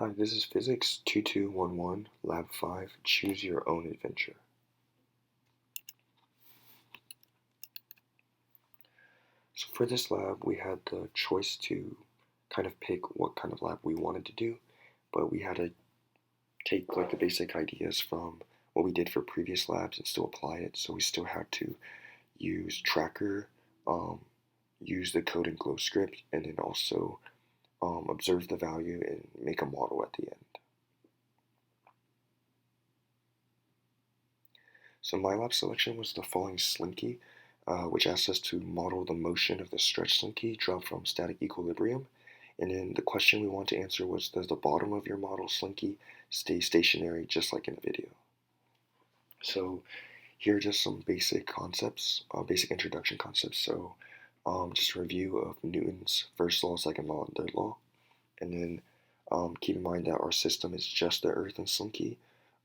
Hi, this is Physics 2211, Lab 5, Choose Your Own Adventure. So for this lab, we had the choice to kind of pick what kind of lab we wanted to do, but we had to take like the basic ideas from what we did for previous labs and still apply it. So we still had to use Tracker, use the code in GlowScript, and then also observe the value and make a model at the end. So my lab selection was the falling slinky, which asks us to model the motion of the stretch slinky drop from static equilibrium. And then the question we want to answer was, does the bottom of your model slinky stay stationary just like in the video? So here are just some basic concepts, basic introduction concepts. So just a review of Newton's first law, second law, and third law. And then keep in mind that our system is just the Earth and slinky.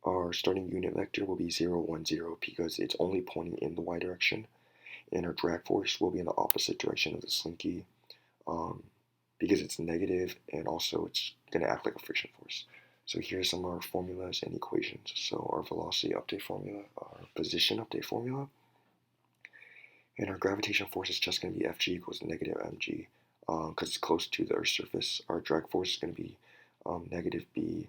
Our starting unit vector will be 0, 1, 0 because it's only pointing in the y direction. And our drag force will be in the opposite direction of the slinky because it's negative, and also it's going to act like a friction force. So here's some of our formulas and equations. So our velocity update formula, our position update formula, and our gravitational force is just going to be Fg equals negative mg because it's close to the Earth's surface. Our drag force is going to be negative b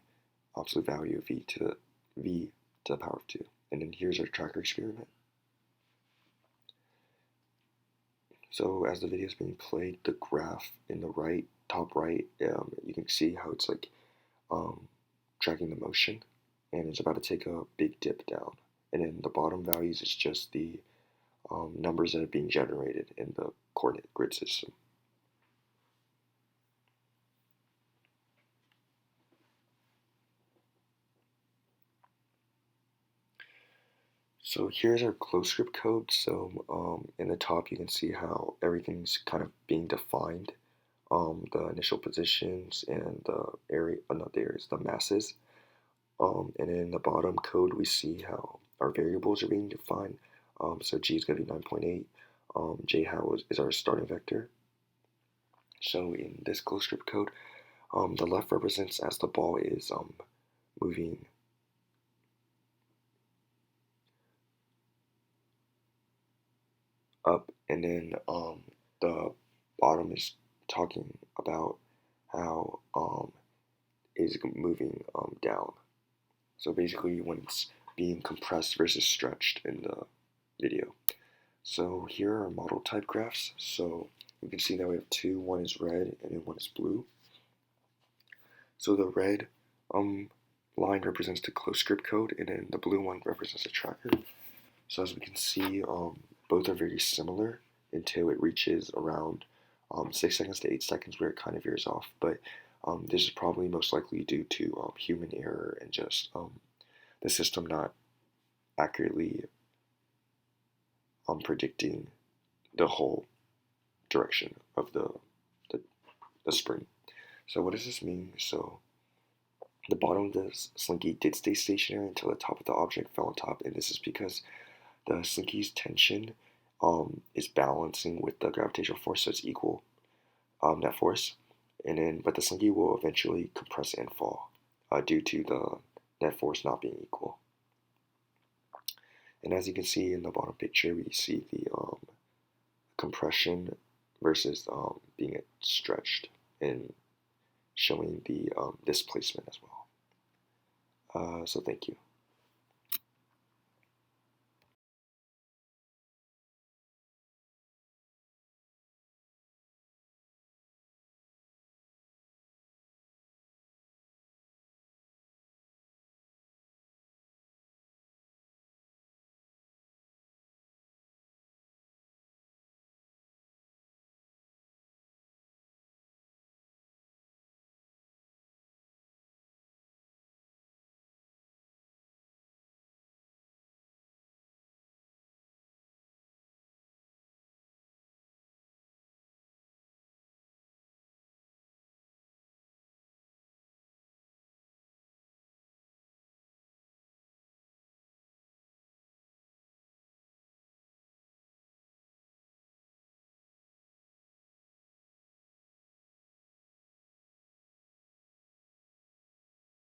absolute value of v to the power of 2. And then here's our tracker experiment. So as the video is being played, the graph in the right, top right, you can see how it's like tracking the motion, and it's about to take a big dip down. And then the bottom values is just the numbers that are being generated in the coordinate grid system. So here's our GlowScript code. So in the top, you can see how everything's kind of being defined. The initial positions and the area, not the areas, the masses. And in the bottom code, we see how our variables are being defined. So G is going to be 9.8. J how is our starting vector. So in this GlowScript code, the left represents as the ball is moving up, and then the bottom is talking about how is moving down. So basically when it's being compressed versus stretched in the video. So here are our model type graphs. So you can see that we have two. One is red and then one is blue. So the red line represents the GlowScript code, and then the blue one represents the tracker. So as we can see, both are very similar until it reaches around 6 seconds to 8 seconds where it kind of veers off. But this is probably most likely due to human error and just the system not accurately predicting the whole direction of the spring. So what does this mean? So the bottom of the slinky did stay stationary until the top of the object fell on top, and this is because the slinky's tension is balancing with the gravitational force, so it's equal net force. And then, but the slinky will eventually compress and fall due to the net force not being equal. And as you can see in the bottom picture, we see the compression versus being stretched, and showing the displacement as well. So thank you.